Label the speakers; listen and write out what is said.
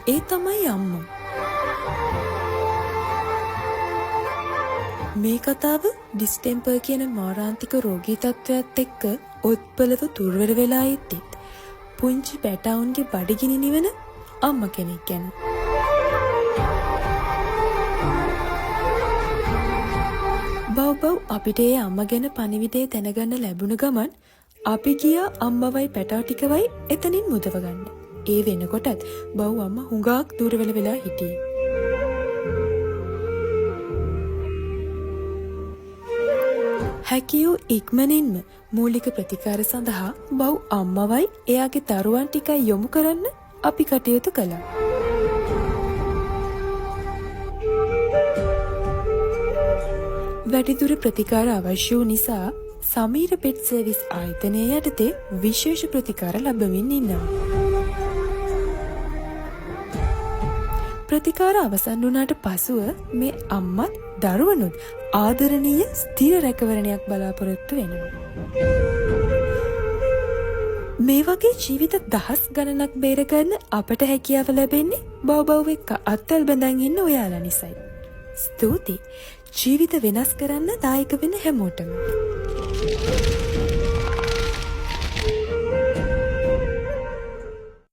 Speaker 1: ඒ තමයි අම්මා. මේ කතාව ඩිස්ටෙම්පර් කියන මාරාන්තික රෝගී තත්ත්වයක් එක්ක ඔත්පලව දුර්වල වෙලා ඉද්දිත් පුංචි බැටවුන්ගේ බඩගිනි නිවන අම්මා කෙනෙක් ගැන. බව් අපිට ඒ අම්මා ගැන පණිවිඩය දැනගන්න ලැබුණ ගමන් අපි ගියා අම්මවයි පැටව ටිකවයි එතනින් මුදව ගන්න. ඒ වෙනකොටත් බව් අම්මා හුඟක් දුර්වල වෙලා හිටියේ. හැකියෝ ඉක්මනින්ම මූලික ප්‍රතිකාර සඳහා බව් අම්මවයි එයාගේ දරුවන් ටිකයි යොමු කරන්න අපි කටයුතු කළා. වැඩිදුර ප්‍රතිකාර අවශ්‍ය වූ නිසා සමීර පෙට් සර්විස් ආයතනය යටතේ විශේෂ ප්‍රතිකාර ලැබමින් ඉන්නවා. ප්‍රතිකාර අවසන් වුණාට පසුව මේ අම්මත් දරුවනුත් ආදරණීය ස්ථිර රැකවරණයක් බලාපොරොත්තු වෙනවා. මේ වගේ ජීවිත දහස් ගණනක් බේරගන්න අපට හැකියාව ලැබෙන්නේ බව් එක්ක අත්වැල් බැඳන් ඉන්න ඔයාලා නිසායි. ස්තුතියි. ජීවිත වෙනස් කරන්න දායක වෙන හැමෝටම.